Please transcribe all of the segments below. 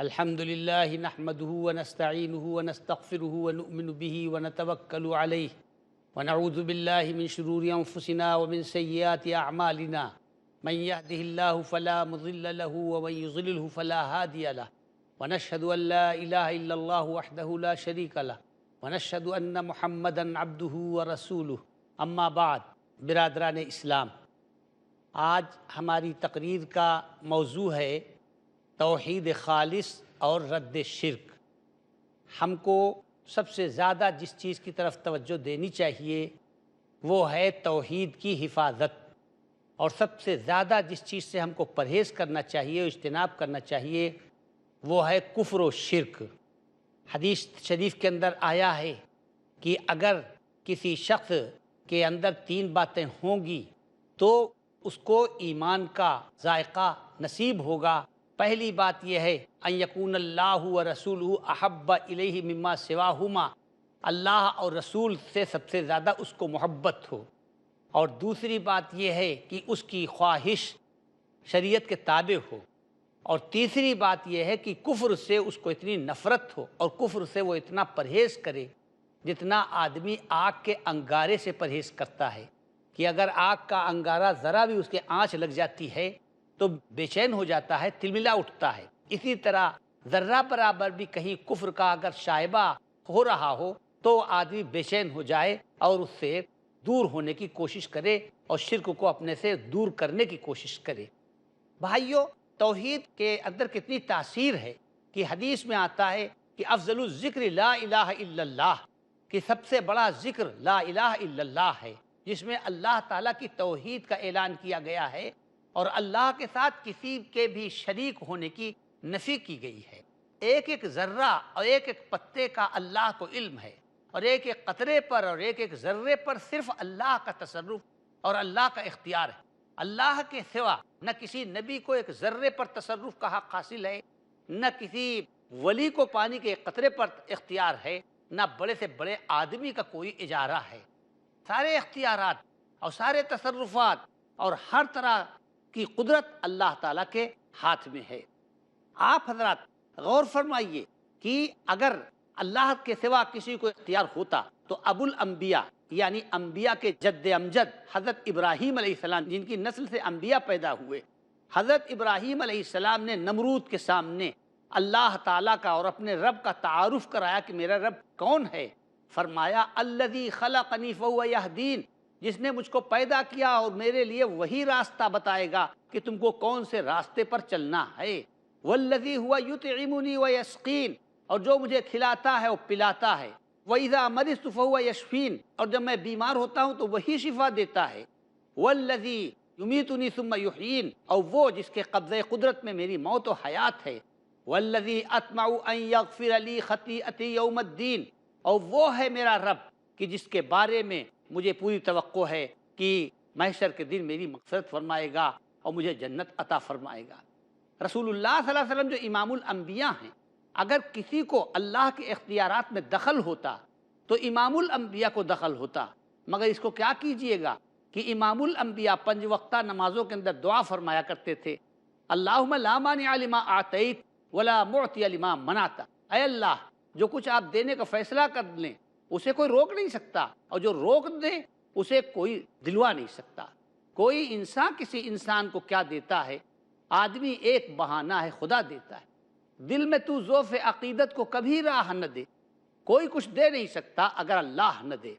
الحمد لله نحمده ونستعينه ونستغفره ونؤمن به ونتوكل عليه ونعوذ بالله من شرور أنفسنا ومن سيئات أعمالنا من يهده الله فلا مضل له ومن يضلله فلا هادي له ونشهد أن لا إله إلا الله وحده لا شريك له ونشهد أن محمدا عبده ورسوله أما بعد برادران اسلام، آج ہماری تقریر کا موضوع ہے توحید خالص اور رد شرک۔ ہم کو سب سے زیادہ جس چیز کی طرف توجہ دینی چاہیے وہ ہے توحید کی حفاظت، اور سب سے زیادہ جس چیز سے ہم کو پرہیز کرنا چاہیے اور اجتناب کرنا چاہیے وہ ہے کفر و شرک۔ حدیث شریف کے اندر آیا ہے کہ اگر کسی شخص کے اندر 3 باتیں ہوں گی تو اس کو ایمان کا ذائقہ نصیب ہوگا۔ پہلی بات یہ ہے ان یکون اللہ و رسولہ احب الیہ مما سواہما، اللہ اور رسول سے سب سے زیادہ اس کو محبت ہو، اور دوسری بات یہ ہے کہ اس کی خواہش شریعت کے تابع ہو، اور تیسری بات یہ ہے کہ کفر سے اس کو اتنی نفرت ہو اور کفر سے وہ اتنا پرہیز کرے جتنا آدمی آگ کے انگارے سے پرہیز کرتا ہے، کہ اگر آگ کا انگارہ ذرا بھی اس کے آنچ لگ جاتی ہے تو بے چین ہو جاتا ہے، تلملا اٹھتا ہے۔ اسی طرح ذرہ برابر بھی کہیں کفر کا اگر شائبہ ہو رہا ہو تو آدمی بے چین ہو جائے اور اس سے دور ہونے کی کوشش کرے اور شرک کو اپنے سے دور کرنے کی کوشش کرے۔ بھائیو، توحید کے اندر کتنی تاثیر ہے کہ حدیث میں آتا ہے کہ افضل الذکر لا الہ الا اللہ، کہ سب سے بڑا ذکر لا الہ الا اللہ ہے، جس میں اللہ تعالیٰ کی توحید کا اعلان کیا گیا ہے اور اللہ کے ساتھ کسی کے بھی شریک ہونے کی نفی کی گئی ہے۔ ایک ایک ذرہ اور ایک ایک پتے کا اللہ کو علم ہے، اور ایک ایک قطرے پر اور ایک ایک ذرے پر صرف اللہ کا تصرف اور اللہ کا اختیار ہے۔ اللہ کے سوا نہ کسی نبی کو ایک ذرے پر تصرف کا حق حاصل ہے، نہ کسی ولی کو پانی کے ایک قطرے پر اختیار ہے، نہ بڑے سے بڑے آدمی کا کوئی اجارہ ہے۔ سارے اختیارات اور سارے تصرفات اور ہر طرح کی قدرت اللہ تعالیٰ کے ہاتھ میں ہے۔ آپ حضرات غور فرمائیے کہ اگر اللہ کے سوا کسی کو اختیار ہوتا تو ابو الانبیاء یعنی انبیاء کے جد امجد حضرت ابراہیم علیہ السلام، جن کی نسل سے انبیاء پیدا ہوئے، حضرت ابراہیم علیہ السلام نے نمرود کے سامنے اللہ تعالیٰ کا اور اپنے رب کا تعارف کرایا کہ میرا رب کون ہے۔ فرمایا الذی خلقنی فہو یہدین، جس نے مجھ کو پیدا کیا اور میرے لیے وہی راستہ بتائے گا کہ تم کو کون سے راستے پر چلنا ہے۔ والذی ہوا یطعمنی ویسقین، اور جو مجھے کھلاتا ہے اور پلاتا ہے۔ وَإِذَا مَرِضْتُ فَهُوَ يَشْفِينِ، اور جب میں بیمار ہوتا ہوں تو وہی شفا دیتا ہے۔ وَالَّذِي يُمِيتُنِي ثُمَّ يُحْيِينِ، اور وہ جس کے قبضۂ قدرت میں میری موت و حیات ہے۔ وَالَّذِي أَطْمَعُ أَن يَغْفِرَ لِي خَطِيئَتِي يَوْمَ الدِّينِ، اور وہ ہے میرا رب کہ جس کے بارے میں مجھے پوری توقع ہے کہ محشر کے دن میری مغفرت فرمائے گا اور مجھے جنت عطا فرمائے گا۔ رسول اللہ صلی اللہ علیہ وسلم جو امام الانبیاء ہیں، اگر کسی کو اللہ کے اختیارات میں دخل ہوتا تو امام الانبیاء کو دخل ہوتا، مگر اس کو کیا کیجئے گا کہ امام الانبیاء 5 وقتہ نمازوں کے اندر دعا فرمایا کرتے تھے، اللہم لا مانع لما اعطیت ولا معطی لما منعت، اے اللہ جو کچھ آپ دینے کا فیصلہ کر لیں اسے کوئی روک نہیں سکتا، اور جو روک دیں اسے کوئی دلوا نہیں سکتا۔ کوئی انسان کسی انسان کو کیا دیتا ہے؟ آدمی ایک بہانہ ہے، خدا دیتا ہے۔ دل میں تو ذوف عقیدت کو کبھی راہ نہ دے، کوئی کچھ دے نہیں سکتا اگر اللہ نہ دے۔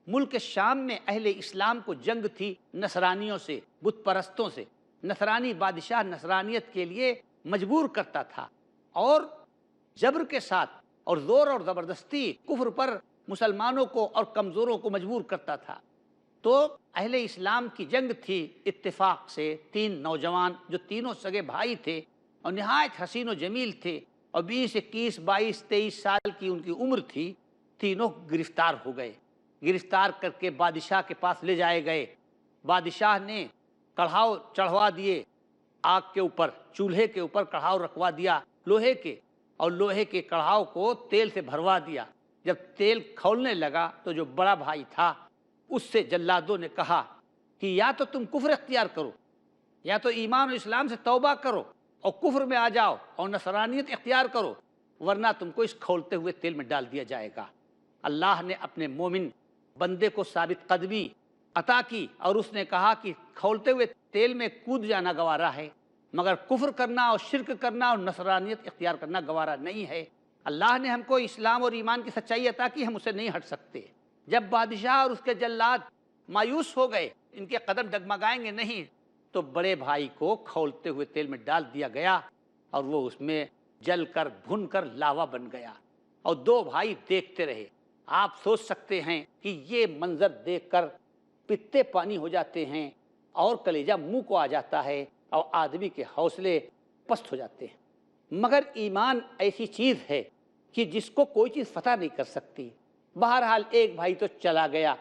ملک شام میں اہل اسلام کو جنگ تھی نصرانیوں سے، بت پرستوں سے۔ نصرانی بادشاہ نصرانیت کے لیے مجبور کرتا تھا، اور جبر کے ساتھ اور زور اور زبردستی کفر پر مسلمانوں کو اور کمزوروں کو مجبور کرتا تھا۔ تو اہل اسلام کی جنگ تھی، اتفاق سے 3 نوجوان جو تینوں سگے بھائی تھے اور نہایت حسین و جمیل تھے، اور 20، 21، 22، 23 سال کی ان کی عمر تھی، تینوں گرفتار ہو گئے۔ گرفتار کر کے بادشاہ کے پاس لے جائے گئے۔ بادشاہ نے کڑھاؤ چڑھوا دیے آگ کے اوپر، چولہے کے اوپر کڑھاؤ رکھوا دیا لوہے کے، اور لوہے کے کڑھاؤ کو تیل سے بھروا دیا۔ جب تیل کھولنے لگا تو جو بڑا بھائی تھا اس سے جلادوں نے کہا کہ یا تو تم کفر اختیار کرو، یا تو ایمان و اسلام سے توبہ کرو، اور کفر میں آ جاؤ اور نصرانیت اختیار کرو، ورنہ تم کو اس کھولتے ہوئے تیل میں ڈال دیا جائے گا۔ اللہ نے اپنے مومن بندے کو ثابت قدمی عطا کی اور اس نے کہا کہ کھولتے ہوئے تیل میں کود جانا گوارا ہے، مگر کفر کرنا اور شرک کرنا اور نصرانیت اختیار کرنا گوارا نہیں ہے۔ اللہ نے ہم کو اسلام اور ایمان کی سچائی عطا کی، ہم اسے نہیں ہٹ سکتے۔ جب بادشاہ اور اس کے جلاد مایوس ہو گئے، ان کے قدم ڈگمگائیں گے نہیں، تو بڑے بھائی کو کھولتے ہوئے تیل میں ڈال دیا گیا اور وہ اس میں جل کر بھن کر لاوا بن گیا، اور دو بھائی دیکھتے رہے۔ آپ سوچ سکتے ہیں کہ یہ منظر دیکھ کر پتے پانی ہو جاتے ہیں اور کلیجہ منہ کو آ جاتا ہے اور آدمی کے حوصلے پست ہو جاتے ہیں۔ مگر ایمان ایسی چیز ہے کہ جس کو کوئی چیز فتح نہیں کر سکتی۔ بہرحال ایک بھائی تو چلا گیا،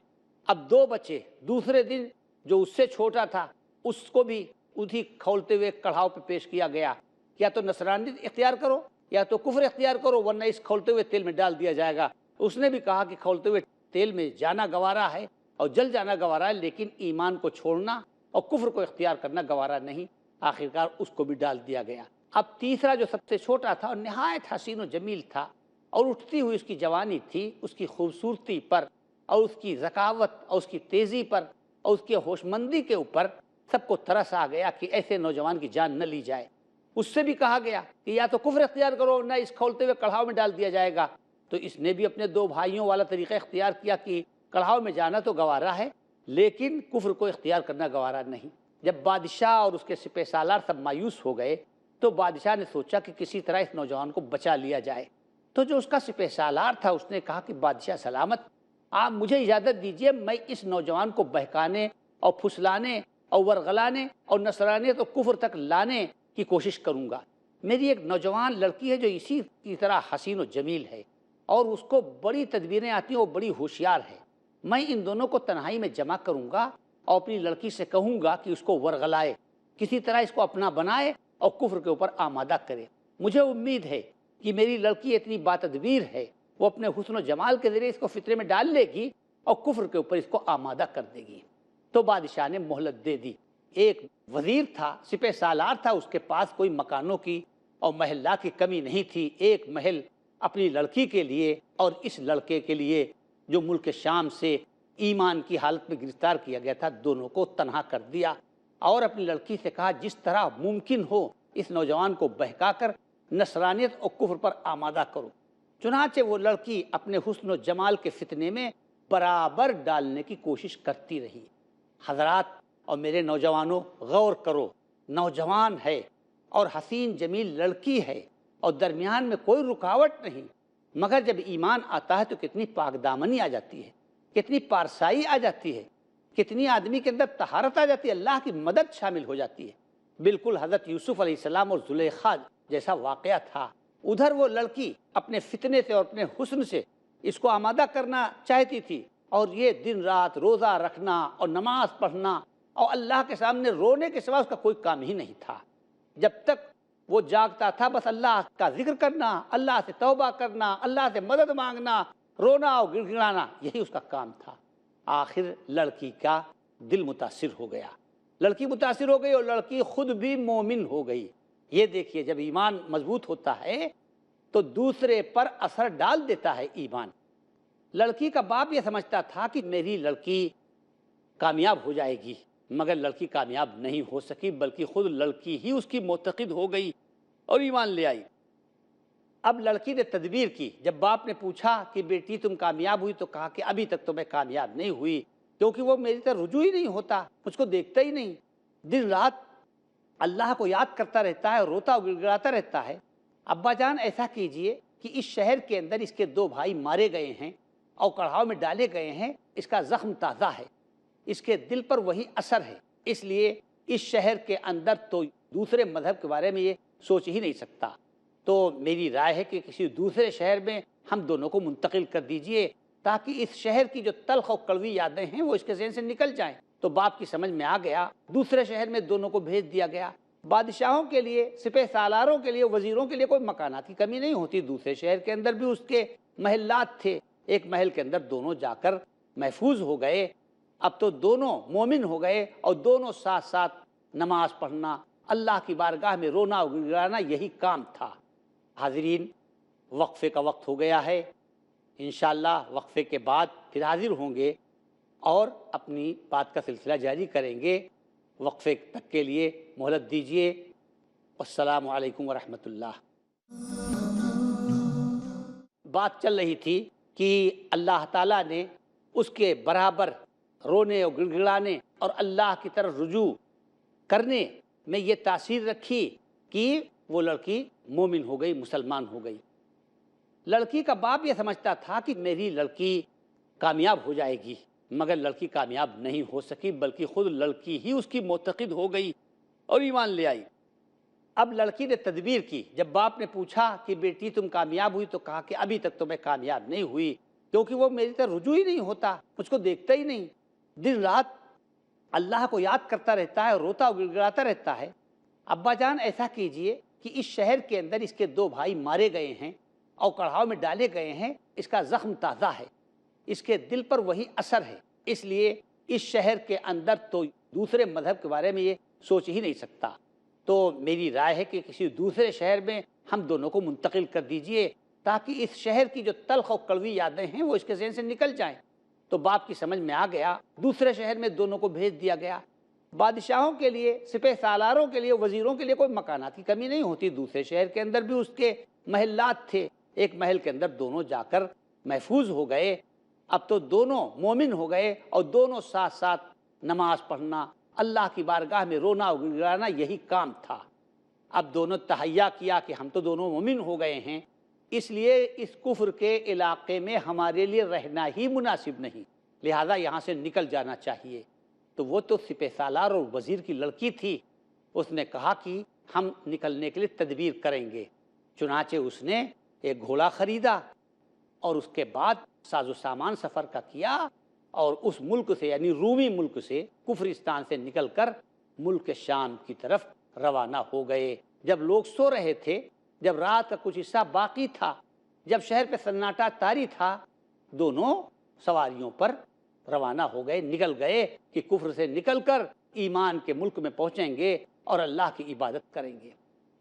اب دو بچے۔ دوسرے دن جو اس سے چھوٹا تھا اس کو بھی اسی کھولتے ہوئے کڑھاؤ پہ پیش کیا گیا، یا تو نصرانیت اختیار کرو یا تو کفر اختیار کرو، ورنہ اس کھولتے ہوئے تیل میں ڈال دیا جائے گا۔ اس نے بھی کہا کہ کھولتے ہوئے تیل میں جانا گوارا ہے اور جل جانا گوارا ہے، لیکن ایمان کو چھوڑنا اور کفر کو اختیار کرنا گوارا نہیں۔ آخرکار اس کو بھی ڈال دیا گیا۔ اب تیسرا جو سب سے چھوٹا تھا اور نہایت حسین و جمیل تھا، اور اٹھتی ہوئی اس کی جوانی تھی، اس کی خوبصورتی پر اور اس کی ذکاوت اور اس کی تیزی پر اور اس کی ہوش مندی کے اوپر سب کو ترس آ گیا کہ ایسے نوجوان کی جان نہ لی جائے۔ اس سے بھی کہا گیا کہ یا تو کفر اختیار کرو نہ اس کھولتے ہوئے کڑھاؤ میں ڈال دیا جائے گا۔ تو اس نے بھی اپنے دو بھائیوں والا طریقہ اختیار کیا کہ کڑھاؤ میں جانا تو گوارا ہے لیکن کفر کو اختیار کرنا گوارا نہیں۔ جب بادشاہ اور اس کے سپہ سالار سب مایوس ہو گئے تو بادشاہ نے سوچا کہ کسی طرح اس نوجوان کو بچا لیا جائے۔ تو جو اس کا سپہ سالار تھا اس نے کہا کہ بادشاہ سلامت، آپ مجھے اجازت دیجئے، میں اس نوجوان کو بہکانے اور پھسلانے اور ورغلانے اور نصرانیت اور کفر تک لانے کی کوشش کروں گا۔ میری ایک نوجوان لڑکی ہے جو اسی کی طرح حسین و جمیل ہے اور اس کو بڑی تدبیریں آتی ہیں، وہ بڑی ہوشیار ہے۔ میں ان دونوں کو تنہائی میں جمع کروں گا اور اپنی لڑکی سے کہوں گا کہ اس کو ورغلائے، کسی طرح اس کو اپنا بنائے اور کفر کے اوپر آمادہ کرے۔ مجھے امید ہے کہ میری لڑکی اتنی باتدبیر ہے، وہ اپنے حسن و جمال کے ذریعے اس کو فطرے میں ڈال لے گی اور کفر کے اوپر اس کو آمادہ کر دے گی۔ تو بادشاہ نے مہلت دے دی۔ ایک وزیر تھا، سپہ سالار تھا، اس کے پاس کوئی مکانوں کی اور محلہ کی کمی نہیں تھی۔ ایک محل اپنی لڑکی کے لیے اور اس لڑکے کے لیے جو ملک شام سے ایمان کی حالت میں گرفتار کیا گیا تھا، دونوں کو تنہا کر دیا اور اپنی لڑکی سے کہا جس طرح ممکن ہو اس نوجوان کو بہکا کر نصرانیت اور کفر پر آمادہ کرو۔ چنانچہ وہ لڑکی اپنے حسن و جمال کے فتنے میں برابر ڈالنے کی کوشش کرتی رہی۔ حضرات اور میرے نوجوانوں، غور کرو، نوجوان ہے اور حسین جمیل لڑکی ہے اور درمیان میں کوئی رکاوٹ نہیں، مگر جب ایمان آتا ہے تو کتنی پاک دامنی آ جاتی ہے، کتنی پارسائی آ جاتی ہے، کتنی آدمی کے اندر طہارت آ جاتی ہے، اللہ کی مدد شامل ہو جاتی ہے۔ بالکل حضرت یوسف علیہ السلام اور زلیخا جیسا واقعہ تھا۔ ادھر وہ لڑکی اپنے فتنے سے اور اپنے حسن سے اس کو آمادہ کرنا چاہتی تھی، اور یہ دن رات روزہ رکھنا اور نماز پڑھنا اور اللہ کے سامنے رونے کے سوا اس کا کوئی کام ہی نہیں تھا۔ جب تک وہ جاگتا تھا بس اللہ کا ذکر کرنا، اللہ سے توبہ کرنا، اللہ سے مدد مانگنا، رونا اور گڑ گڑانا، یہی اس کا کام تھا۔ آخر لڑکی کا دل متاثر ہو گیا، لڑکی متاثر ہو گئی اور لڑکی خود بھی مومن ہو گئی۔ یہ دیکھیے، جب ایمان مضبوط ہوتا ہے تو دوسرے پر اثر ڈال دیتا ہے ایمان۔ لڑکی کا باپ یہ سمجھتا تھا کہ میری لڑکی کامیاب ہو جائے گی، مگر لڑکی کامیاب نہیں ہو سکی، بلکہ خود لڑکی ہی اس کی معتقد ہو گئی اور ایمان لے آئی۔ اب لڑکی نے تدبیر کی۔ جب باپ نے پوچھا کہ بیٹی تم کامیاب ہوئی، تو کہا کہ ابھی تک تو میں کامیاب نہیں ہوئی، کیونکہ وہ میری طرح رجوع ہی نہیں ہوتا، مجھ کو دیکھتا ہی نہیں، دن رات اللہ کو یاد کرتا رہتا ہے، روتا اور گڑ گڑاتا رہتا ہے۔ ابا جان ایسا کیجئے کہ اس شہر کے اندر اس کے دو بھائی مارے گئے ہیں اور کڑھاؤ میں ڈالے گئے ہیں، اس کا زخم تازہ ہے، اس کے دل پر وہی اثر ہے، اس لیے اس شہر کے اندر تو دوسرے مذہب کے بارے میں یہ سوچ ہی نہیں سکتا۔ تو میری رائے ہے کہ کسی دوسرے شہر میں ہم دونوں کو منتقل کر دیجئے تاکہ اس شہر کی جو تلخ اور کڑوی یادیں ہیں وہ اس کے ذہن سے نکل جائیں۔ تو باپ کی سمجھ میں آ گیا، دوسرے شہر میں دونوں کو بھیج دیا گیا۔ بادشاہوں کے لیے، سپہ سالاروں کے لیے، وزیروں کے لیے کوئی مکانات کی کمی نہیں ہوتی، دوسرے شہر کے اندر بھی اس کے محلات تھے، ایک محل کے اندر دونوں جا کر محفوظ ہو گئے۔ اب تو دونوں مومن ہو گئے اور دونوں ساتھ ساتھ نماز پڑھنا، اللہ کی بارگاہ میں رونا اور گڑگڑانا یہی کام تھا۔ حاضرین، وقفے کا وقت ہو گیا ہے، انشاءاللہ وقفے کے بعد پھر حاضر ہوں گے اور اپنی بات کا سلسلہ جاری کریں گے۔ وقفے تک کے لیے مہلت دیجیے۔ السلام علیکم ورحمۃ اللہ۔ بات چل رہی تھی کہ اللہ تعالیٰ نے اس کے برابر رونے اور گڑ گڑانے اور اللہ کی طرف رجوع کرنے میں یہ تاثیر رکھی کہ وہ لڑکی مومن ہو گئی، مسلمان ہو گئی۔ لڑکی کا باپ یہ سمجھتا تھا کہ میری لڑکی کامیاب ہو جائے گی، مگر لڑکی کامیاب نہیں ہو سکی، بلکہ خود لڑکی ہی اس کی معتقد ہو گئی اور ایمان لے آئی۔ اب لڑکی نے تدبیر کی، جب باپ نے پوچھا کہ بیٹی تم کامیاب ہوئی، تو کہا کہ ابھی تک تو میں کامیاب نہیں ہوئی، کیونکہ وہ میری طرف رجوع ہی نہیں ہوتا، مجھ کو دیکھتا ہی نہیں، دن رات اللہ کو یاد کرتا رہتا ہے اور روتا اور گڑگڑاتا رہتا ہے۔ ابا جان ایسا کیجئے کہ اس شہر کے اندر اس کے 2 بھائی مارے گئے ہیں اور کڑھاؤ میں ڈالے گئے ہیں، اس کا زخم تازہ ہے، اس کے دل پر وہی اثر ہے، اس لیے اس شہر کے اندر تو دوسرے مذہب کے بارے میں یہ سوچ ہی نہیں سکتا، تو میری رائے ہے کہ کسی دوسرے شہر میں ہم دونوں کو منتقل کر دیجئے تاکہ اس شہر کی جو تلخ اور کڑوی یادیں ہیں وہ اس کے ذہن سے نکل جائیں۔ تو باپ کی سمجھ میں آ گیا، دوسرے شہر میں دونوں کو بھیج دیا گیا۔ بادشاہوں کے لیے، سپہ سالاروں کے لیے، وزیروں کے لیے کوئی مکانات کی کمی نہیں ہوتی، دوسرے شہر کے اندر بھی اس کے محلات تھے، ایک محل کے اندر دونوں جا کر محفوظ ہو گئے۔ اب تو دونوں مومن ہو گئے اور دونوں ساتھ ساتھ نماز پڑھنا، اللہ کی بارگاہ میں رونا اور گڑگڑانا یہی کام تھا۔ اب دونوں تہیا کیا کہ ہم تو دونوں مومن ہو گئے ہیں، اس لیے اس کفر کے علاقے میں ہمارے لیے رہنا ہی مناسب نہیں، لہذا یہاں سے نکل جانا چاہیے۔ تو وہ تو سپہ سالار اور وزیر کی لڑکی تھی، اس نے کہا کہ ہم نکلنے کے لیے تدبیر کریں گے۔ چنانچہ اس نے ایک گھوڑا خریدا اور اس کے بعد ساز و سامان سفر کا کیا اور اس ملک سے، یعنی رومی ملک سے، کفرستان سے نکل کر ملک شام کی طرف روانہ ہو گئے۔ جب لوگ سو رہے تھے، جب رات کا کچھ حصہ باقی تھا، جب شہر پہ سناٹا طاری تھا، دونوں سواریوں پر روانہ ہو گئے، نکل گئے کہ کفر سے نکل کر ایمان کے ملک میں پہنچیں گے اور اللہ کی عبادت کریں گے۔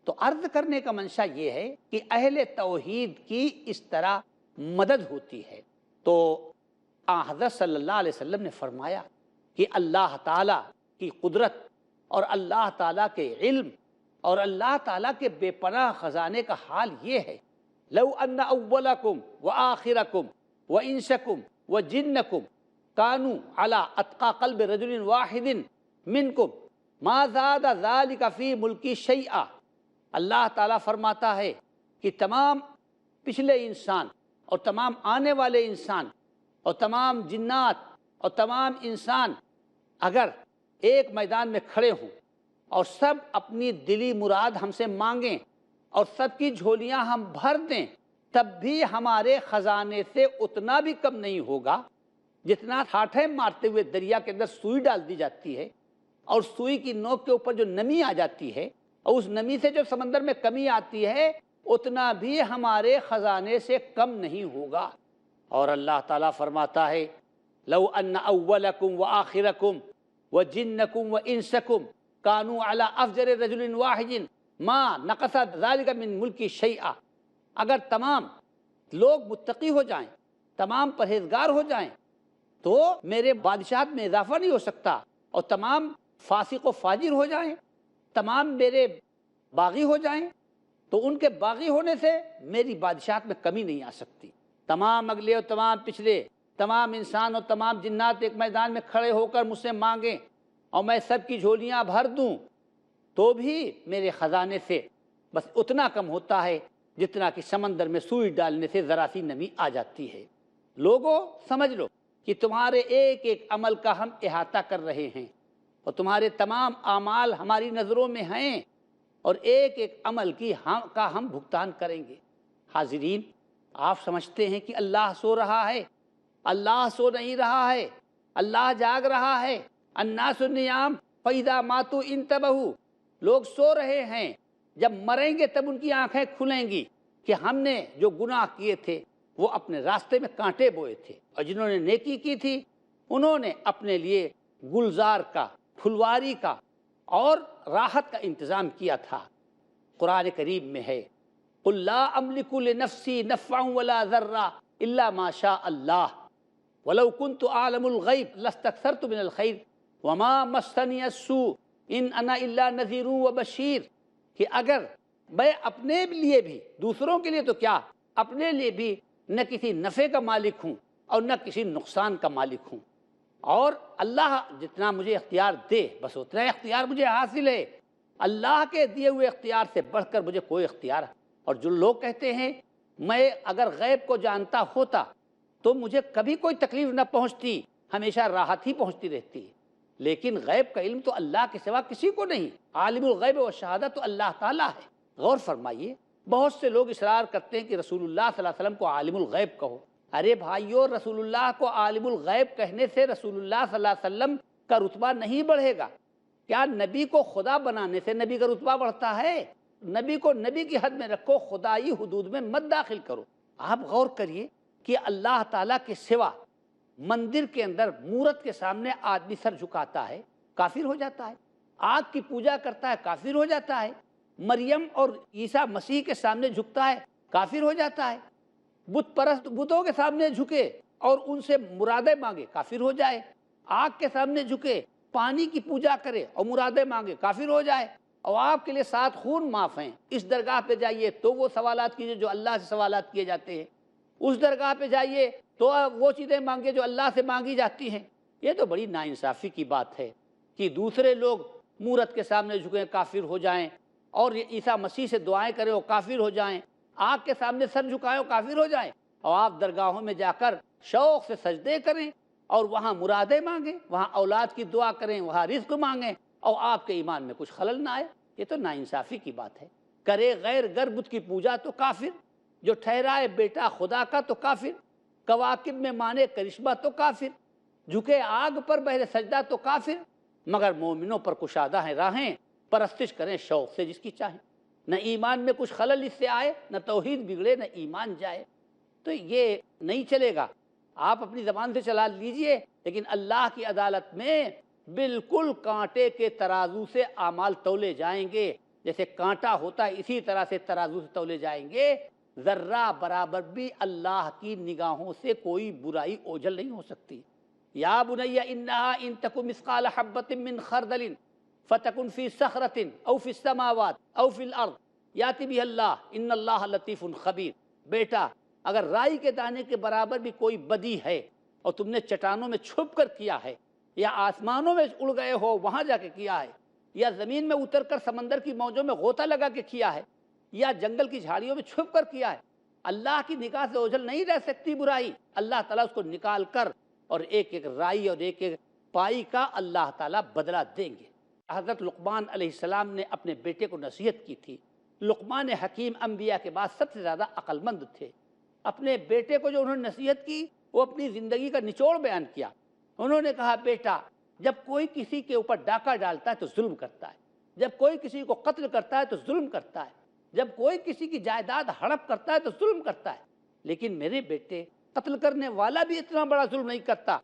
تو عرض کرنے کا منشا یہ ہے کہ اہل توحید کی اس طرح مدد ہوتی ہے۔ تو حضرت صلی اللہ علیہ وسلم نے فرمایا کہ اللہ تعالیٰ کی قدرت اور اللہ تعالیٰ کے علم اور اللہ تعالیٰ کے بے پناہ خزانے کا حال یہ ہے، لو ان اولکم وآخرکم وانسکم وجنکم کانوا علی اتقى قلب رجل واحد منکم ما زاد ذلک فی ملکی شیئا۔ اللہ تعالیٰ فرماتا ہے کہ تمام پچھلے انسان اور تمام آنے والے انسان اور تمام جنات اور تمام انسان اگر ایک میدان میں کھڑے ہوں اور سب اپنی دلی مراد ہم سے مانگیں اور سب کی جھولیاں ہم بھر دیں، تب بھی ہمارے خزانے سے اتنا بھی کم نہیں ہوگا جتنا ٹھاٹھیں مارتے ہوئے دریا کے اندر سوئی ڈال دی جاتی ہے اور سوئی کی نوک کے اوپر جو نمی آ جاتی ہے اور اس نمی سے جو سمندر میں کمی آتی ہے، اتنا بھی ہمارے خزانے سے کم نہیں ہوگا۔ اور اللہ تعالیٰ فرماتا ہے، لو ان اولکم وآخرکم وجنکم وانسکم کانوا علی افجر رجل واحد ما نقص ذلک من ملکی شیئا۔ اگر تمام لوگ متقی ہو جائیں، تمام پرہیزگار ہو جائیں، تو میرے بادشاہت میں اضافہ نہیں ہو سکتا، اور تمام فاسق و فاجر ہو جائیں، تمام میرے باغی ہو جائیں، تو ان کے باغی ہونے سے میری بادشاہت میں کمی نہیں آ سکتی۔ تمام اگلے اور تمام پچھلے، تمام انسان اور تمام جنات ایک میدان میں کھڑے ہو کر مجھ سے مانگیں اور میں سب کی جھولیاں بھر دوں، تو بھی میرے خزانے سے بس اتنا کم ہوتا ہے جتنا کہ سمندر میں سوئی ڈالنے سے ذرا سی نمی آ جاتی ہے۔ لوگوں سمجھ لو کہ تمہارے ایک ایک عمل کا ہم احاطہ کر رہے ہیں اور تمہارے تمام اعمال ہماری نظروں میں ہیں اور ایک ایک عمل کا ہم بھگتان کریں گے۔ حاضرین، آپ سمجھتے ہیں کہ اللہ سو رہا ہے؟ اللہ سو نہیں رہا ہے، اللہ جاگ رہا ہے۔ الناس نیام فاذا ماتوا انتبہوا، لوگ سو رہے ہیں، جب مریں گے تب ان کی آنکھیں کھلیں گی کہ ہم نے جو گناہ کیے تھے وہ اپنے راستے میں کانٹے بوئے تھے، اور جنہوں نے نیکی کی تھی انہوں نے اپنے لیے گلزار کا، پھلواری کا اور راحت کا انتظام کیا تھا۔ قرآن کریم میں ہے قل لا املک لنفسی نفعا ولا ضرا الا ما شاء اللہ ولو كنت اعلم الغیب لاستکثرت من الخیر وما مسنی السوء ان انا الا نذیر وبشیر، کہ اگر میں اپنے لیے بھی، دوسروں کے لیے تو کیا، اپنے لیے بھی نہ کسی نفع کا مالک ہوں اور نہ کسی نقصان کا مالک ہوں، اور اللہ جتنا مجھے اختیار دے بس اتنا اختیار مجھے حاصل ہے، اللہ کے دیے ہوئے اختیار سے بڑھ کر مجھے کوئی اختیار ہے۔ اور جو لوگ کہتے ہیں میں اگر غیب کو جانتا ہوتا تو مجھے کبھی کوئی تکلیف نہ پہنچتی، ہمیشہ راحت ہی پہنچتی رہتی ہے، لیکن غیب کا علم تو اللہ کے سوا کسی کو نہیں، عالم الغیب و شہادت تو اللہ تعالیٰ ہے۔ غور فرمائیے، بہت سے لوگ اصرار کرتے ہیں کہ رسول اللہ صلی اللہ علیہ وسلم کو عالم الغیب کہو۔ ارے بھائیو، رسول اللہ کو عالم الغیب کہنے سے رسول اللہ صلی اللہ علیہ وسلم کا رتبہ نہیں بڑھے گا۔ کیا نبی کو خدا بنانے سے نبی کا رتبہ بڑھتا ہے؟ نبی کو نبی کی حد میں رکھو، خدائی حدود میں مت داخل کرو۔ آپ غور کریے کہ اللہ تعالیٰ کے سوا مندر کے اندر مورت کے سامنے آدمی سر جھکاتا ہے، کافر ہو جاتا ہے، آگ کی پوجا کرتا ہے، کافر ہو جاتا ہے، مریم اور عیسیٰ مسیح کے سامنے جھکتا ہے، کافر ہو جاتا ہے، بت پرست بتوں کے سامنے جھکے اور ان سے مرادیں مانگے، کافر ہو جائے، آگ کے سامنے جھکے، پانی کی پوجا کرے اور مرادیں مانگے، کافر ہو جائے، اور آپ کے لیے 7 خون معاف ہیں۔ اس درگاہ پہ جائیے تو وہ سوالات کیجیے جو اللہ سے سوالات کیے جاتے ہیں، اس درگاہ پہ جائیے تو وہ چیزیں مانگے جو اللہ سے مانگی جاتی ہیں۔ یہ تو بڑی ناانصافی کی بات ہے کہ دوسرے لوگ مورت کے سامنے جھکیں کافر ہو جائیں، اور عیسیٰ مسیح سے دعائیں کریں اور کافر ہو جائیں، آگ کے سامنے سر جھکائیں اور کافر ہو جائیں، اور آپ درگاہوں میں جا کر شوق سے سجدے کریں اور وہاں مرادیں مانگیں، وہاں اولاد کی دعا کریں، وہاں رزق مانگیں، اور آپ کے ایمان میں کچھ خلل نہ آئے۔ یہ تو ناانصافی کی بات ہے۔ کرے غیر گربت کی پوجا تو کافر، جو ٹھہرائے بیٹا خدا کا تو کافر، کواکب میں مانے کرشمہ تو کافر، جھکے آگ پر بہر سجدہ تو کافر، مگر مومنوں پر کشادہ ہیں راہیں، پرستش کریں شوق سے جس کی چاہیں۔ نہ ایمان میں کچھ خلل اس سے آئے، نہ توحید بگڑے، نہ ایمان جائے۔ تو یہ نہیں چلے گا، آپ اپنی زبان سے چلا لیجئے، لیکن اللہ کی عدالت میں بالکل کانٹے کے ترازو سے اعمال تولے جائیں گے، جیسے کانٹا ہوتا ہے اسی طرح سے ترازو سے تولے جائیں گے۔ ذرہ برابر بھی اللہ کی نگاہوں سے کوئی برائی اوجھل نہیں ہو سکتی۔ یا بنی انہا ان تک مثقال حبۃ من خردل فتکن فی صخرۃ او فی السماوات او فی الارض یاتی بہ اللہ ان اللہ لطیف خبیر۔ بیٹا، اگر رائی کے دانے کے برابر بھی کوئی بدی ہے اور تم نے چٹانوں میں چھپ کر کیا ہے، یا آسمانوں میں اڑ گئے ہو وہاں جا کے کیا ہے، یا زمین میں اتر کر سمندر کی موجوں میں غوطہ لگا کے کیا ہے، یا جنگل کی جھاڑیوں میں چھپ کر کیا ہے، اللہ کی نگاہ سے اوجھل نہیں رہ سکتی برائی۔ اللہ تعالیٰ اس کو نکال کر اور ایک ایک رائی اور ایک ایک پائی کا اللہ تعالیٰ بدلہ دیں گے۔ حضرت لقمان علیہ السلام نے اپنے بیٹے کو نصیحت کی تھی۔ لقمان حکیم انبیاء کے بعد سب سے زیادہ عقل مند تھے۔ اپنے بیٹے کو جو انہوں نے نصیحت کی وہ اپنی زندگی کا نچوڑ بیان کیا۔ انہوں نے کہا، بیٹا، جب کوئی کسی کے اوپر ڈاکہ ڈالتا ہے تو ظلم کرتا ہے، جب کوئی کسی کو قتل کرتا ہے تو ظلم کرتا ہے، جب کوئی کسی کی جائیداد ہڑپ کرتا ہے تو ظلم کرتا ہے، لیکن میرے بیٹے، قتل کرنے والا بھی اتنا بڑا ظلم نہیں کرتا،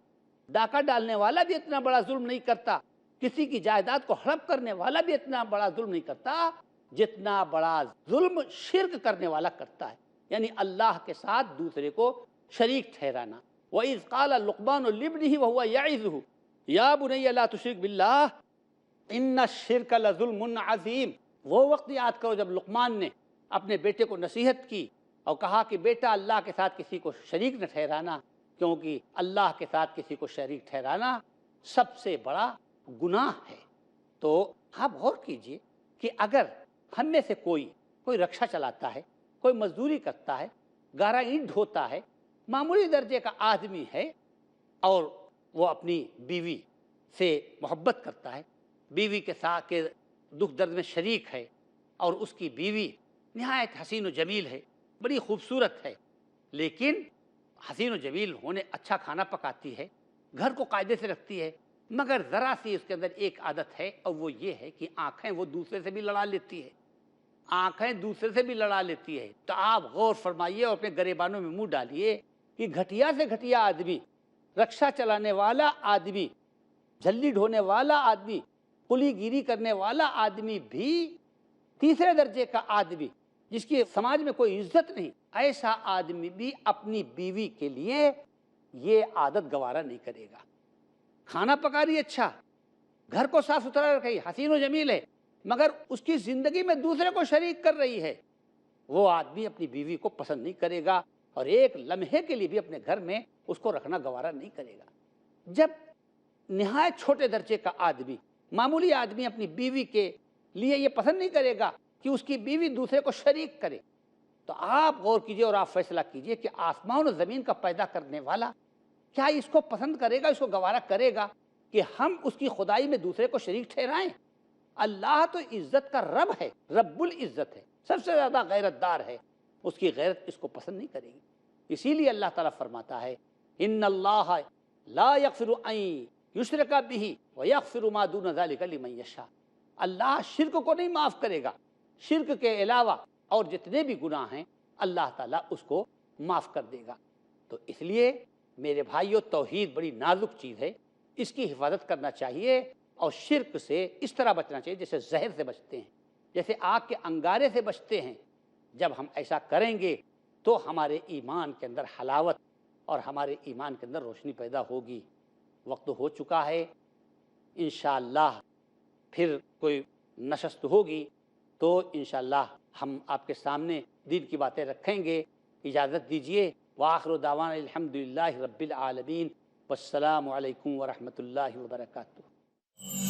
ڈاکہ ڈالنے والا بھی اتنا بڑا ظلم نہیں کرتا، کسی کی جائیداد کو ہڑپ کرنے والا بھی اتنا بڑا ظلم نہیں کرتا جتنا بڑا ظلم شرک کرنے والا کرتا ہے، یعنی اللہ کے ساتھ دوسرے کو شریک ٹھہرانا۔ وَإِذْ قَالَ لُقْمَانُ لِابْنِهِ وَهُوَ يَعِظُهُ يَا بُنَيَّ لَا تُشْرِكْ بِاللَّهِ إِنَّ الشِّرْكَ لَظُلْمٌ عَظِيمٌ۔ وہ وقت یاد کرو جب لقمان نے اپنے بیٹے کو نصیحت کی اور کہا کہ بیٹا، اللہ کے ساتھ کسی کو شریک نہ ٹھہرانا، کیونکہ اللہ کے ساتھ کسی کو شریک ٹھہرانا سب سے بڑا گناہ ہے۔ تو آپ غور کیجئے کہ اگر ہم میں سے کوئی رکشا چلاتا ہے، کوئی مزدوری کرتا ہے، گارا اینٹ ڈھوتا ہے، معمولی درجے کا آدمی ہے، اور وہ اپنی بیوی سے محبت کرتا ہے، بیوی کے ساتھ کے دکھ درد میں شریک ہے، اور اس کی بیوی نہایت حسین و جمیل ہے، بڑی خوبصورت ہے، لیکن حسین و جمیل ہونے اچھا کھانا پکاتی ہے، گھر کو قاعدے سے رکھتی ہے، مگر ذرا سی اس کے اندر ایک عادت ہے، اور وہ یہ ہے کہ آنکھیں وہ دوسرے سے بھی لڑا لیتی ہے، آنکھیں دوسرے سے بھی لڑا لیتی ہے۔ تو آپ غور فرمائیے اور اپنے گریبانوں میں منہ ڈالیے کہ گھٹیا سے گھٹیا آدمی، رکشا چلانے والا آدمی، جھلی ڈھونے والا آدمی، کلی گیری کرنے والا آدمی بھی، تیسرے درجے کا آدمی جس کی سماج میں کوئی عزت نہیں، ایسا آدمی بھی اپنی بیوی کے لیے یہ عادت گوارا نہیں کرے گا۔ کھانا پکا رہی اچھا، گھر کو صاف ستھرا رکھ رہی، حسین و جمیل ہے، مگر اس کی زندگی میں دوسرے کو شریک کر رہی ہے، وہ آدمی اپنی بیوی کو پسند نہیں کرے گا، اور ایک لمحے کے لیے بھی اپنے گھر میں اس کو رکھنا گوارا نہیں کرے گا۔ جب نہایت چھوٹے درجے کا آدمی، معمولی آدمی اپنی بیوی کے لیے یہ پسند نہیں کرے گا کہ اس کی بیوی دوسرے کو شریک کرے، تو آپ غور کیجئے اور آپ فیصلہ کیجئے کہ آسمان و زمین کا پیدا کرنے والا کیا اس کو پسند کرے گا، اس کو گوارا کرے گا کہ ہم اس کی خدائی میں دوسرے کو شریک ٹھہرائیں؟ اللہ تو عزت کا رب ہے، رب العزت ہے، سب سے زیادہ غیرت دار ہے، اس کی غیرت اس کو پسند نہیں کرے گی۔ اسی لیے اللہ تعالیٰ فرماتا ہے ان اللہ لا یغفر ان یشرک بہ ویغفر ما دون ذلک لمن یشاء، اللہ شرک کو نہیں معاف کرے گا، شرک کے علاوہ اور جتنے بھی گناہ ہیں اللہ تعالیٰ اس کو معاف کر دے گا۔ تو اس لیے میرے بھائیو، توحید بڑی نازک چیز ہے، اس کی حفاظت کرنا چاہیے، اور شرک سے اس طرح بچنا چاہیے جیسے زہر سے بچتے ہیں، جیسے آگ کے انگارے سے بچتے ہیں۔ جب ہم ایسا کریں گے تو ہمارے ایمان کے اندر حلاوت اور ہمارے ایمان کے اندر روشنی پیدا ہوگی۔ وقت ہو چکا ہے، انشاءاللہ پھر کوئی نشست ہوگی تو انشاءاللہ ہم آپ کے سامنے دین کی باتیں رکھیں گے۔ اجازت دیجیے، وآخر دعوانا الحمدللہ رب العالمین، والسلام علیکم ورحمۃ اللہ وبرکاتہ۔